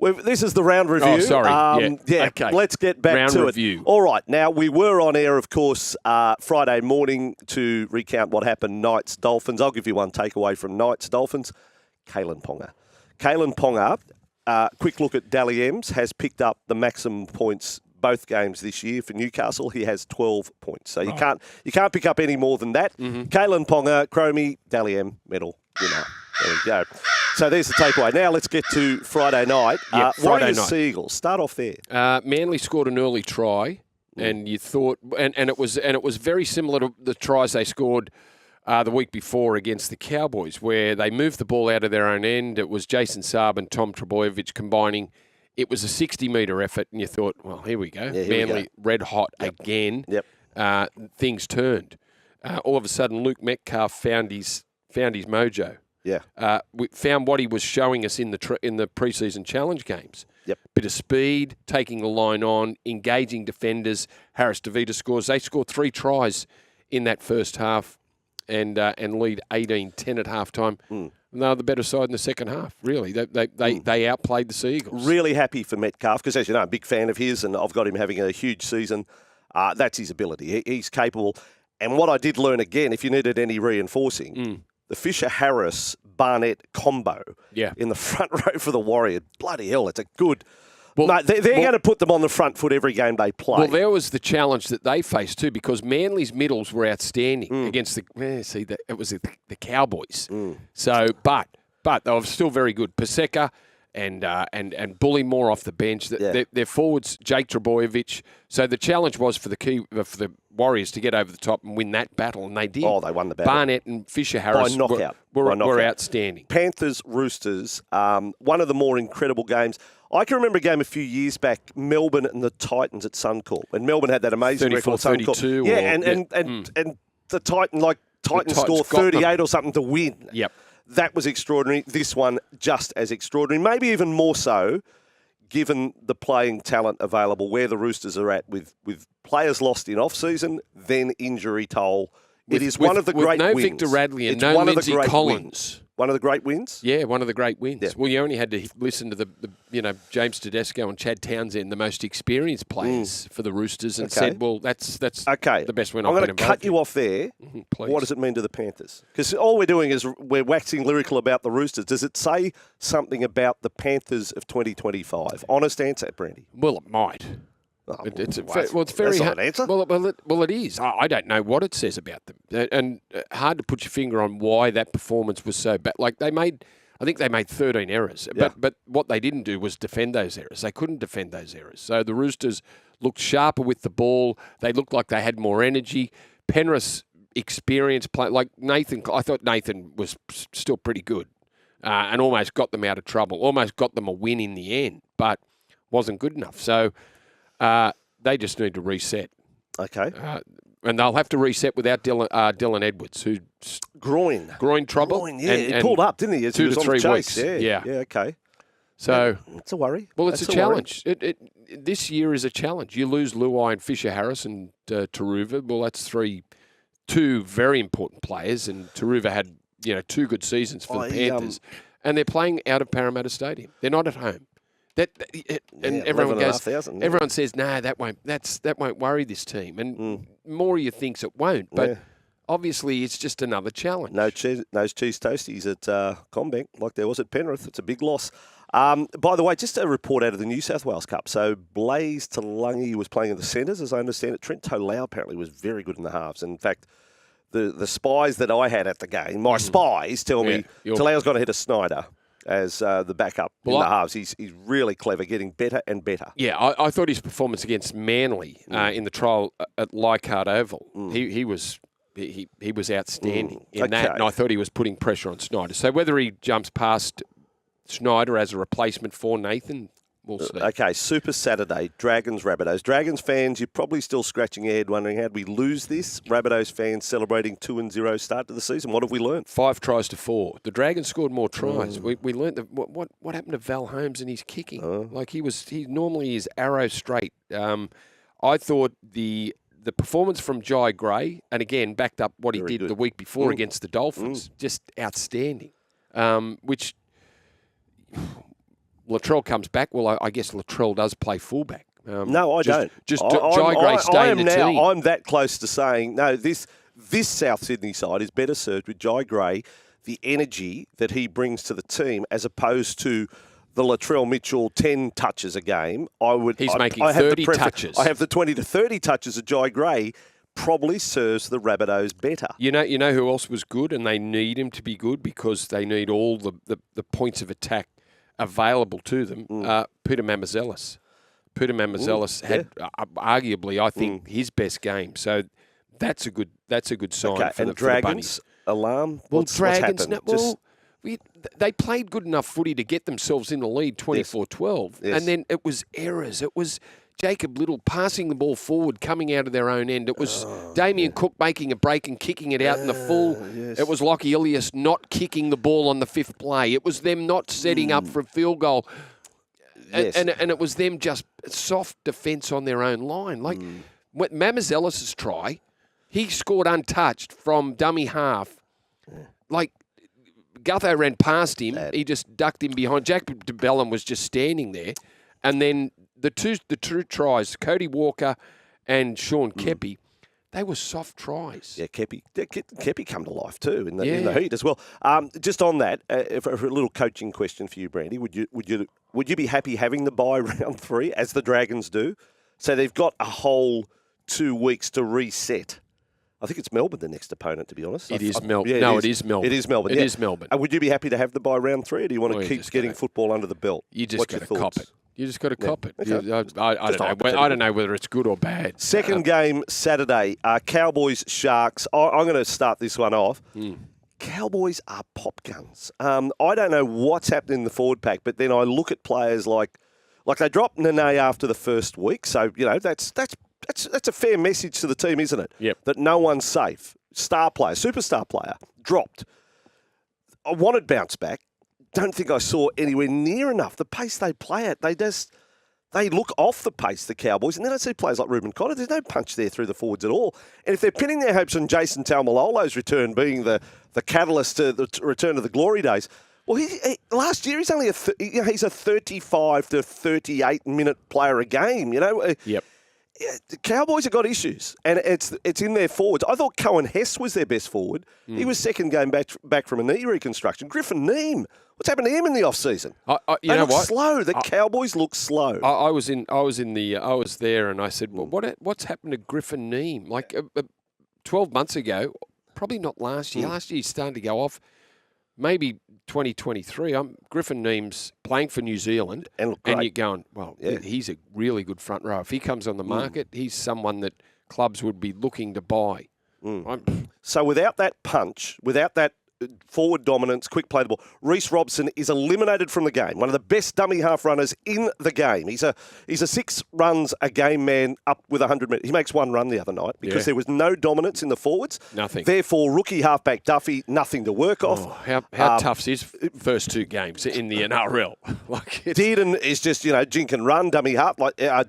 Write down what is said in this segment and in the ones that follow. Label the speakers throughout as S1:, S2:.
S1: This is the round review.
S2: Oh, sorry.
S1: Okay. Let's get back
S2: round
S1: to
S2: review.
S1: it. All right. Now, we were on air, of course, Friday morning to recount what happened Knights Dolphins. I'll give you one takeaway from Knights Dolphins. Kalen Ponga. Kalen Ponga, quick look at Dally M's, has picked up the maximum points both games this year for Newcastle. He has 12 points. So you can't pick up any more than that. Mm-hmm. Kalen Ponga, Chromie, Dally M, medal winner. There we go. So there's the takeaway. Now let's get to Friday night. Warriors Seagulls. Start off there.
S2: Manly scored an early try, and you thought, and it was very similar to the tries they scored the week before against the Cowboys, where they moved the ball out of their own end. It was Jason Saab and Tom Trebojevic combining. It was a 60-metre effort, and you thought, well, here we go.
S1: Yeah,
S2: Manly red hot again.
S1: Yep.
S2: Things turned. All of a sudden, Luke Metcalf found his mojo.
S1: Yeah.
S2: We found what he was showing us in the preseason challenge games.
S1: Yep.
S2: Bit of speed, taking the line on, engaging defenders. Harris DeVita scores. They scored 3 tries in that first half and lead 18-10 at halftime. And they were the better side in the second half, really. They outplayed the Seagulls.
S1: Really happy for Metcalf because, as you know, I'm a big fan of his and I've got him having a huge season. That's his ability. He's capable. And what I did learn again, if you needed any reinforcing, the Fisher-Harris-Barnett combo in the front row for the Warriors. Bloody hell, it's a good... Well, no, they're going to put them on the front foot every game they play.
S2: Well, there was the challenge that they faced too, because Manly's middles were outstanding against it was the Cowboys. So, but they were still very good. Paseka and Bully more off the bench. Their forwards, Jake Trebojevic. So the challenge was for the Warriors to get over the top and win that battle, and they did.
S1: Oh, they won the battle.
S2: Barnett and Fisher-Harris were outstanding.
S1: Panthers, Roosters, one of the more incredible games. I can remember a game a few years back, Melbourne and the Titans at Suncorp. And Melbourne had that amazing record at Suncorp. Yeah, and the Titans scored 38 or something to win.
S2: Yep.
S1: That was extraordinary. This one just as extraordinary, maybe even more so, given the playing talent available, where the Roosters are at with players lost in off-season, then injury toll. It is one of the great wins.
S2: No Victor Radley and no Lindsay Collins.
S1: One of the great wins?
S2: Yeah, one of the great wins.
S1: Yeah.
S2: Well, you only had to listen to the James Tedesco and Chad Townsend, the most experienced players for the Roosters, and said, well, that's
S1: okay.
S2: The best win
S1: I'm
S2: I've been involved in.
S1: going to cut you off there.
S2: Please.
S1: What does it mean to the Panthers? Because all we're doing is we're waxing lyrical about the Roosters. Does it say something about the Panthers of 2025? Honest answer, Brandy.
S2: Well, it might. It's very
S1: hard. Answer?
S2: Well, it is. I don't know what it says about them, and hard to put your finger on why that performance was so bad. Like I think they made 13 errors, but what they didn't do was defend those errors. They couldn't defend those errors. So the Roosters looked sharper with the ball. They looked like they had more energy. Penrith's experienced play, like Nathan. I thought Nathan was still pretty good, and almost got them out of trouble. Almost got them a win in the end, but wasn't good enough. So. They just need to reset.
S1: Okay.
S2: And they'll have to reset without Dylan Edwards, who's groin trouble.
S1: Groin, yeah. He pulled up, didn't he?
S2: 2 to 3 weeks.
S1: Yeah, okay.
S2: So
S1: it's a worry.
S2: Well, it's a challenge. This year is a challenge. You lose Luai and Fisher-Harris and Taruva. Well, that's two very important players, and Taruva had 2 good seasons for the Panthers, and they're playing out of Parramatta Stadium. They're not at home. Everyone says, no, that won't worry this team. And Moria thinks it won't, but obviously it's just another challenge.
S1: No cheese toasties at Combank like there was at Penrith. It's a big loss. By the way, just a report out of the New South Wales Cup. So Blaze Talangi was playing in the centres, as I understand it. Trent Tolau apparently was very good in the halves. In fact, the spies that I had at the game, my spies tell me Talau's got ahead of Snyder as the backup in the halves. He's really clever, getting better and better.
S2: Yeah, I thought his performance against Manly in the trial at Leichhardt Oval, he was outstanding in that, and I thought he was putting pressure on Snyder. So whether he jumps past Snyder as a replacement for Nathan, we'll see.
S1: Okay, Super Saturday, Dragons, Rabbitohs. Dragons fans, you're probably still scratching your head wondering, how did we lose this? Rabbitohs fans celebrating 2-0 start to the season. What have we learned?
S2: 5 tries to 4. The Dragons scored more tries. We learned that what happened to Val Holmes and his kicking? Like he normally is arrow straight. I thought the performance from Jai Gray, and again backed up what he did the week before against the Dolphins, just outstanding. Which Latrell comes back. Well, I guess Latrell does play fullback.
S1: No, I don't.
S2: Just Jai Gray stay in the team.
S1: I'm that close to saying, no, this South Sydney side is better served with Jai Gray, the energy that he brings to the team, as opposed to the Latrell Mitchell 10 touches a game.
S2: He's making 30 touches.
S1: I have the 20 to 30 touches of Jai Gray. Probably serves the Rabbitohs better.
S2: You know who else was good, and they need him to be good because they need all the points of attack available to them. Peter Mamazelis. Peter Mamazelis had arguably, I think, his best game. So that's a good sign for the
S1: Dragons alarm.
S2: Well,
S1: What's
S2: Dragons.
S1: happened?
S2: They played good enough footy to get themselves in the lead 24-12, and then it was errors. It was Jacob Little passing the ball forward, coming out of their own end. It was Damien Cook making a break and kicking it out in the full.
S1: Yes.
S2: It was Lockie Ilias not kicking the ball on the fifth play. It was them not setting up for a field goal.
S1: Yes.
S2: And it was them just soft defence on their own line. Like Mamazelis' try, he scored untouched from dummy half. Like Gutho ran past him. He just ducked him behind. Jack de Belin was just standing there. And then the two tries, Cody Walker and Sean Kepi, they were soft tries.
S1: Yeah, Kepi come to life too in the heat as well. Just on that, for a little coaching question for you, Brandy, would you be happy having the bye round 3 as the Dragons do? So they've got a whole 2 weeks to reset. I think it's Melbourne, the next opponent, to be honest.
S2: It is Melbourne. It is Melbourne.
S1: It is Melbourne.
S2: It is Melbourne.
S1: Would you be happy to have the bye round 3, or do you want to keep getting football under the belt?
S2: You just got to cop it. You just got to cop it.
S1: Okay.
S2: I don't know whether it's good or bad.
S1: Second game Saturday, Cowboys Sharks. I'm going to start this one off. Cowboys are pop guns. I don't know what's happening in the forward pack, but then I look at players like they dropped Nene after the first week, so that's a fair message to the team, isn't it?
S2: Yep.
S1: That no one's safe. Star player, superstar player, dropped. I wanted bounce back. Don't think I saw anywhere near enough. The pace they play at, they look off the pace, the Cowboys. And then I see players like Ruben Cotter. There's no punch there through the forwards at all. And if they're pinning their hopes on Jason Taumalolo's return being the catalyst to the return to the glory days, well, last year he's only he's a 35 to 38 minute player a game.
S2: Yep.
S1: The Cowboys have got issues, and it's in their forwards. I thought Cohen Hess was their best forward. He was second game back from a knee reconstruction. Griffin Neame, what's happened to him in the off season?
S2: You know what?
S1: Slow. The Cowboys look slow.
S2: I was there, and I said, well, what's happened to Griffin Neame? Like 12 months ago, probably not last year. Last year he's starting to go off. Maybe 2023. Griffin Neame's playing for New Zealand, and you're going, well, he's a really good front row. If he comes on the market, he's someone that clubs would be looking to buy.
S1: So without that punch, without that forward dominance, quick play the ball, Reece Robson is eliminated from the game. One of the best dummy half runners in the game. He's a 6 runs a game man up with 100 metres. He makes 1 run the other night because there was no dominance in the forwards.
S2: Nothing.
S1: Therefore, rookie halfback Duffy, nothing to work off.
S2: How tough's his first 2 games in the NRL?
S1: Dearden is just, jink and run, dummy half,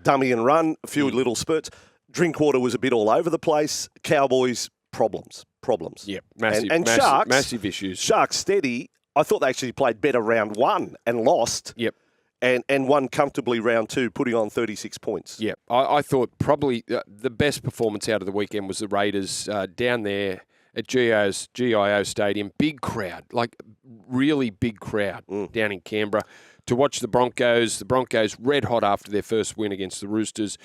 S1: dummy and run, a few little spurts. Drinkwater was a bit all over the place. Cowboys, problems.
S2: Yep,
S1: and Sharks,
S2: massive issues.
S1: Sharks steady. I thought they actually played better round 1 and lost.
S2: Yep.
S1: And won comfortably round 2, putting on 36 points.
S2: Yep. I thought probably the best performance out of the weekend was the Raiders down there at GIO Stadium. Big crowd, like really big crowd down in Canberra to watch the Broncos. The Broncos red hot after their first win against the Roosters.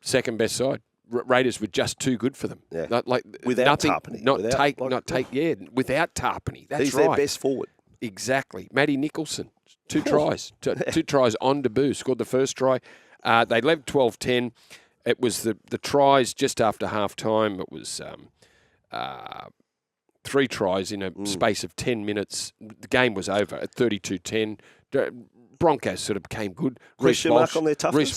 S2: Second best side. Raiders were just too good for them.
S1: Yeah.
S2: Without
S1: Tarpany.
S2: Without Tarpany. That's
S1: He's
S2: right.
S1: their best forward.
S2: Exactly. Matty Nicholson, 2 tries. 2 tries on debut. Scored the first try. They led 12-10. It was the tries just after half-time. It was 3 tries in a space of 10 minutes. The game was over at 32-10. Broncos sort of became good.
S1: Reece Walsh on their toughness.
S2: Reece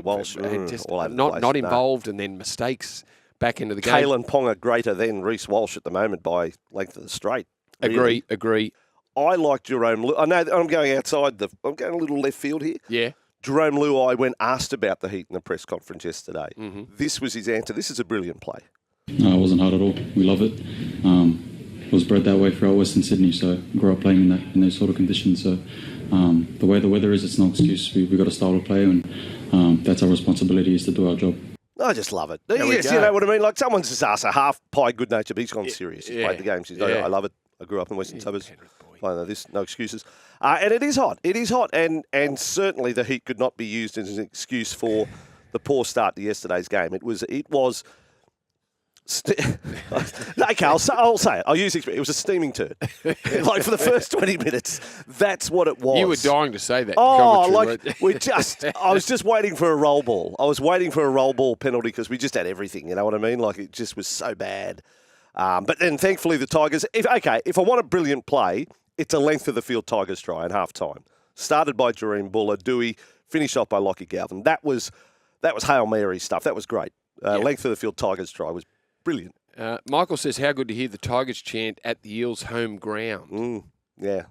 S2: Walsh not involved, and then mistakes back into the game.
S1: Kalen Ponga greater than Reece Walsh at the moment by length of the straight. Really.
S2: Agree.
S1: I like Jerome Luai. I know I'm going I'm going a little left field here.
S2: Yeah.
S1: Jerome Luai, when asked about the heat in the press conference yesterday, this was his answer. This is a brilliant play.
S3: No, it wasn't hard at all. We love it. I was bred that way throughout Western Sydney, so grew up playing in those sort of conditions. So The way the weather is, it's no excuse. We got a style to play, and that's our responsibility, is to do our job.
S1: I just love it. Yes, you know what I mean? Like, someone's just asked a half pie good nature, but he's gone serious. He's played the games. I love it. I grew up in Western Suburbs. I know this, no excuses. And it is hot. It is hot, and certainly the heat could not be used as an excuse for the poor start to yesterday's game. It was. Okay, I'll say it. I'll use it. It was a steaming turd. Like, for the first 20 minutes, that's what it was.
S2: You were dying to say that.
S1: Oh, like, I was just waiting for a roll ball. I was waiting for a roll ball penalty because we just had everything, you know what I mean? Like, it just was so bad. But then, thankfully, the Tigers, if I want a brilliant play, it's a length of the field Tigers try in half-time. Started by Jareem Buller, Dewey, finished off by Lockie Galvin. That was Hail Mary stuff. That was great. Length of the field Tigers try was brilliant.
S2: Michael says, how good to hear the Tigers chant at the Eels' home ground.
S1: Yeah,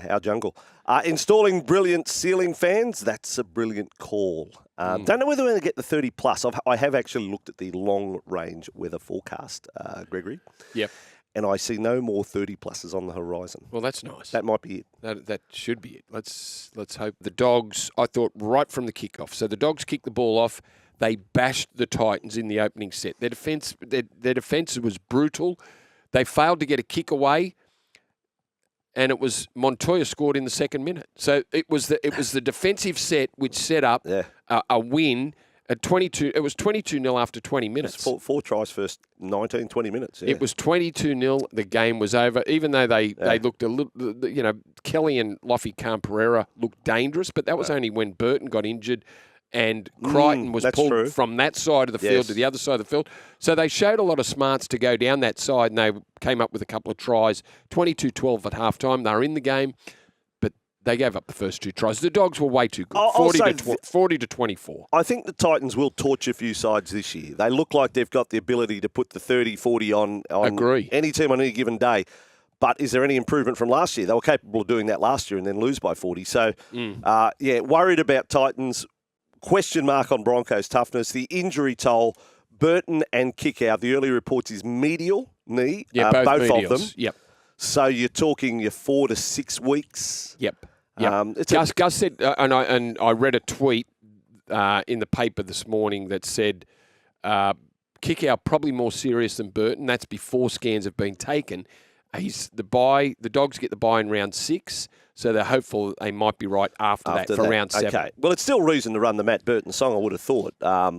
S1: our jungle. Installing brilliant ceiling fans, that's a brilliant call. Don't know whether we're going to get the 30 plus. I have actually looked at the long-range weather forecast, Gregory.
S2: Yep.
S1: And I see no more 30 pluses on the horizon.
S2: Well, that's nice.
S1: That might be it.
S2: That should be it. Let's hope. The Dogs, I thought, right from the kickoff. So the Dogs kicked the ball off. They bashed the Titans in the opening set. Their defence was brutal. They failed to get a kick away, and it was Montoya scored in the second minute. So it was the defensive set which set up a win at 22. It was 22-0 after 20 minutes.
S1: Four tries first 19, 20 minutes. Yeah.
S2: It was 22-0. The game was over. Even though they looked a little, Kelly and Loffy Camperera looked dangerous, but that was only when Burton got injured. And Crichton was pulled from that side of the field to the other side of the field. So they showed a lot of smarts to go down that side, and they came up with a couple of tries. 22-12 at halftime. They were in the game, but they gave up the first two tries. The Dogs were way too good, 40 to 24.
S1: I think the Titans will torch a few sides this year. They look like they've got the ability to put the 30, 40 on any team on any given day. But is there any improvement from last year? They were capable of doing that last year and then lose by 40. So, worried about Titans. Question mark on Broncos' toughness. The injury toll, Burton and Kickout. The early reports is medial knee, both of them.
S2: Yep.
S1: So you're talking your 4 to 6 weeks.
S2: Yep. Gus said, and I read a tweet in the paper this morning that said Kickout probably more serious than Burton. That's before scans have been taken. The Dogs get the bye in round 6. So they're hopeful they might be right after that for round 7.
S1: Okay. Well, it's still reason to run the Matt Burton song, I would have thought.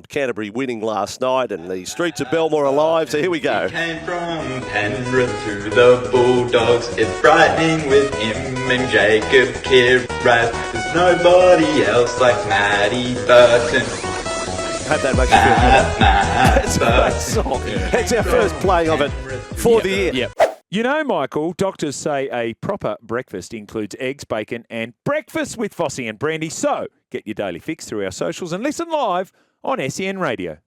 S1: Canterbury winning last night and the streets of Belmore alive. So here we go.
S4: He came from Penrith to the Bulldogs. It's frightening with him and Jacob Kirrath. There's nobody else like Matty Burton.
S1: Hope that makes you feel better. It's a great song. It's our first playing of it for the year.
S2: Yep.
S5: You know, Michael, doctors say a proper breakfast includes eggs, bacon and breakfast with Vossy and Brandy. So get your daily fix through our socials and listen live on SEN Radio.